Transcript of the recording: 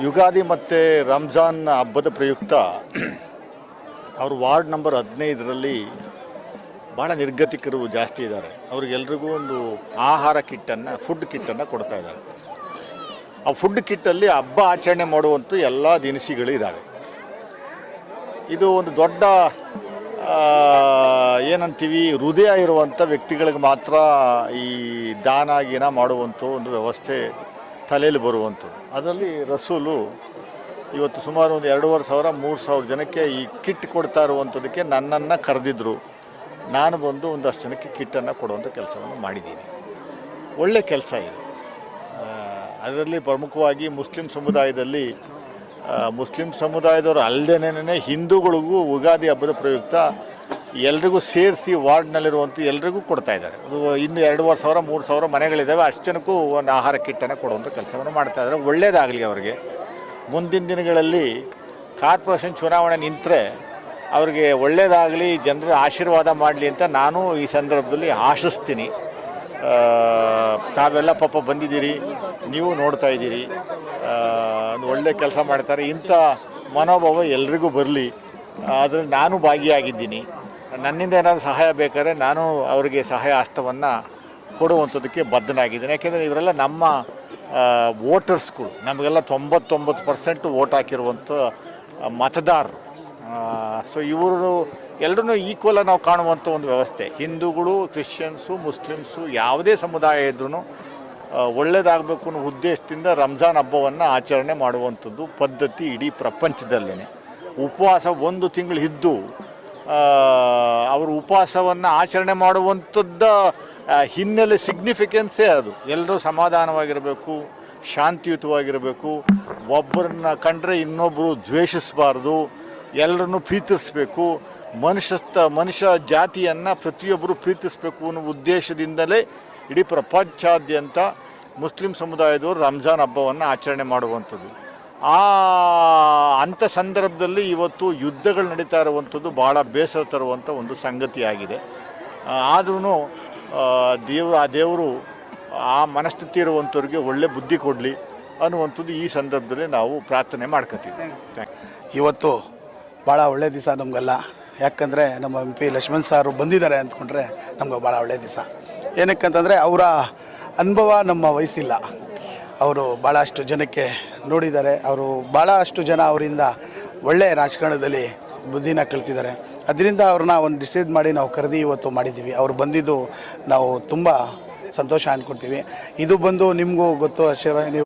ಯುಗಾದಿ ಮತ್ತು ರಂಜಾನ್ ಹಬ್ಬದ ಪ್ರಯುಕ್ತ ಅವರು ವಾರ್ಡ್ ನಂಬರ್ 15ರಲ್ಲಿ ಭಾಳ ನಿರ್ಗತಿಕರು ಜಾಸ್ತಿ ಇದ್ದಾರೆ. ಅವ್ರಿಗೆಲ್ರಿಗೂ ಒಂದು ಆಹಾರ ಕಿಟ್ಟನ್ನು, ಫುಡ್ ಕಿಟ್ಟನ್ನು ಕೊಡ್ತಾ ಇದ್ದಾರೆ. ಆ ಫುಡ್ ಕಿಟ್ಟಲ್ಲಿ ಹಬ್ಬ ಆಚರಣೆ ಮಾಡುವಂಥ ಎಲ್ಲ ದಿನಸಿಗಳಿದ್ದಾವೆ. ಇದು ಒಂದು ದೊಡ್ಡ ಏನಂತೀವಿ, ಹೃದಯ ಇರುವಂಥ ವ್ಯಕ್ತಿಗಳಿಗೆ ಮಾತ್ರ ಈ ದಾನ ಗೀನ ಮಾಡುವಂಥ ಒಂದು ವ್ಯವಸ್ಥೆ ತಲೆಯಲ್ಲಿ ಬರುವಂಥದ್ದು. ಅದರಲ್ಲಿ ರಸೂಲು ಇವತ್ತು ಸುಮಾರು ಒಂದು 2,500-3,000 ಜನಕ್ಕೆ ಈ ಕಿಟ್ ಕೊಡ್ತಾ ಇರುವಂಥದ್ದಕ್ಕೆ ನನ್ನನ್ನು ಕರೆದಿದ್ದರು. ನಾನು ಬಂದು ಒಂದಷ್ಟು ಜನಕ್ಕೆ ಕಿಟ್ಟನ್ನು ಕೊಡುವಂಥ ಕೆಲಸವನ್ನು ಮಾಡಿದ್ದೀನಿ. ಒಳ್ಳೆ ಕೆಲಸ ಇದು. ಅದರಲ್ಲಿ ಪ್ರಮುಖವಾಗಿ ಮುಸ್ಲಿಂ ಸಮುದಾಯದವರು ಅಲ್ಲದೇನೆ ಹಿಂದೂಗಳಿಗೂ ಯುಗಾದಿ ಹಬ್ಬದ ಪ್ರಯುಕ್ತ ಎಲ್ರಿಗೂ ಸೇರಿಸಿ ವಾರ್ಡ್ನಲ್ಲಿರುವಂಥ ಎಲ್ರಿಗೂ ಕೊಡ್ತಾ ಇದ್ದಾರೆ. ಅದು ಇನ್ನು 2,500-3,000 ಮನೆಗಳಿದ್ದಾವೆ. ಅಷ್ಟು ಜನಕ್ಕೂ ಒಂದು ಆಹಾರ ಕಿಟ್ಟನ್ನು ಕೊಡುವಂಥ ಕೆಲಸವನ್ನು ಮಾಡ್ತಾಯಿದ್ದಾರೆ. ಒಳ್ಳೆಯದಾಗಲಿ ಅವರಿಗೆ. ಮುಂದಿನ ದಿನಗಳಲ್ಲಿ ಕಾರ್ಪೊರೇಷನ್ ಚುನಾವಣೆ ನಿಂತರೆ ಅವ್ರಿಗೆ ಒಳ್ಳೆಯದಾಗಲಿ, ಜನರ ಆಶೀರ್ವಾದ ಮಾಡಲಿ ಅಂತ ನಾನು ಈ ಸಂದರ್ಭದಲ್ಲಿ ಆಶಿಸ್ತೀನಿ. ತಾವೆಲ್ಲ ಪಾಪ ಬಂದಿದ್ದೀರಿ, ನೀವು ನೋಡ್ತಾ ಇದ್ದೀರಿ, ಒಂದು ಒಳ್ಳೆ ಕೆಲಸ ಮಾಡ್ತಾರೆ. ಇಂಥ ಮನೋಭಾವ ಎಲ್ರಿಗೂ ಬರಲಿ. ಅದರಲ್ಲಿ ನಾನು ಭಾಗಿಯಾಗಿದ್ದೀನಿ. ನನ್ನಿಂದ ಏನಾದರೂ ಸಹಾಯ ಬೇಕಾದ್ರೆ ನಾನು ಅವರಿಗೆ ಸಹಾಯ ಹಸ್ತವನ್ನು ಕೊಡುವಂಥದ್ದಕ್ಕೆ ಬದ್ಧನಾಗಿದ್ದೀನಿ. ಯಾಕೆಂದರೆ ಇವರೆಲ್ಲ ನಮ್ಮ ವೋಟರ್ಸ್ಗಳು, ನಮಗೆಲ್ಲ 99% ವೋಟ್ ಹಾಕಿರುವಂಥ ಮತದಾರರು. ಸೊ ಇವರು ಎಲ್ಲರೂ ಈಕ್ವಲಾಗಿ ನಾವು ಕಾಣುವಂಥ ಒಂದು ವ್ಯವಸ್ಥೆ. ಹಿಂದೂಗಳು, ಕ್ರಿಶ್ಚಿಯನ್ಸು, ಮುಸ್ಲಿಮ್ಸು, ಯಾವುದೇ ಸಮುದಾಯ ಇದ್ರೂ ಒಳ್ಳೆಯದಾಗಬೇಕು ಅನ್ನೋ ಉದ್ದೇಶದಿಂದ ರಂಜಾನ್ ಹಬ್ಬವನ್ನು ಆಚರಣೆ ಮಾಡುವಂಥದ್ದು ಪದ್ಧತಿ ಇಡೀ ಪ್ರಪಂಚದಲ್ಲೇ. ಉಪವಾಸ 1 ತಿಂಗಳು ಇದ್ದು ಅವರು ಉಪವಾಸವನ್ನು ಆಚರಣೆ ಮಾಡುವಂಥದ್ದು ಹಿನ್ನೆಲೆ ಸಿಗ್ನಿಫಿಕೆನ್ಸೇ ಅದು. ಎಲ್ಲರೂ ಸಮಾಧಾನವಾಗಿರಬೇಕು, ಶಾಂತಿಯುತವಾಗಿರಬೇಕು, ಒಬ್ಬರನ್ನ ಕಂಡ್ರೆ ಇನ್ನೊಬ್ಬರು ದ್ವೇಷಿಸಬಾರ್ದು, ಎಲ್ಲರನ್ನೂ ಪ್ರೀತಿಸಬೇಕು, ಮನುಷ್ಯ ಜಾತಿಯನ್ನು ಪ್ರತಿಯೊಬ್ಬರು ಪ್ರೀತಿಸಬೇಕು ಅನ್ನೋ ಉದ್ದೇಶದಿಂದಲೇ ಇಡೀ ಪ್ರಪಂಚಾದ್ಯಂತ ಮುಸ್ಲಿಂ ಸಮುದಾಯದವರು ರಂಜಾನ್ ಹಬ್ಬವನ್ನು ಆಚರಣೆ ಮಾಡುವಂಥದ್ದು. ಅಂಥ ಸಂದರ್ಭದಲ್ಲಿ ಇವತ್ತು ಯುದ್ಧಗಳು ನಡೀತಾ ಇರುವಂಥದ್ದು ಭಾಳ ಬೇಸರ ತರುವಂಥ ಒಂದು ಸಂಗತಿಯಾಗಿದೆ. ಆದ್ರೂ ದೇವರು ಆ ಮನಸ್ಥಿತಿ ಇರುವಂಥವ್ರಿಗೆ ಒಳ್ಳೆ ಬುದ್ಧಿ ಕೊಡಲಿ ಅನ್ನುವಂಥದ್ದು ಈ ಸಂದರ್ಭದಲ್ಲಿ ನಾವು ಪ್ರಾರ್ಥನೆ ಮಾಡ್ಕೊತೀವಿ. ಇವತ್ತು ಭಾಳ ಒಳ್ಳೆಯ ದಿವಸ ನಮಗೆಲ್ಲ. ಯಾಕಂದರೆ ನಮ್ಮ MP ಲಕ್ಷ್ಮಣ್ ಸಾರು ಬಂದಿದ್ದಾರೆ ಅಂದ್ಕೊಂಡ್ರೆ ನಮ್ಗೆ ಭಾಳ ಒಳ್ಳೆಯ ದಿವಸ. ಏನಕ್ಕಂತಂದರೆ ಅವರ ಅನುಭವ ನಮ್ಮ ವಯಸ್ಸಿಲ್ಲ. ಅವರು ಭಾಳಷ್ಟು ಜನಕ್ಕೆ ನೋಡಿದ್ದಾರೆ. ಅವರು ಭಾಳಷ್ಟು ಜನ ಅವರಿಂದ ಒಳ್ಳೆಯ ರಾಜಕಾರಣದಲ್ಲಿ ಬುದ್ಧಿನ ಕಲ್ತಿದ್ದಾರೆ. ಅದರಿಂದ ಅವ್ರನ್ನ ಒಂದು ಡಿಸೈಡ್ ಮಾಡಿ ನಾವು ಕರೆದಿ ಇವತ್ತು ಮಾಡಿದ್ದೀವಿ. ಅವ್ರು ಬಂದಿದ್ದು ನಾವು ತುಂಬ ಸಂತೋಷ ಅಂದ್ಕೊಳ್ತೀವಿ. ಇದು ಬಂದು ನಿಮಗೂ ಗೊತ್ತು ಅಷ್ಟೇ, ನೀವು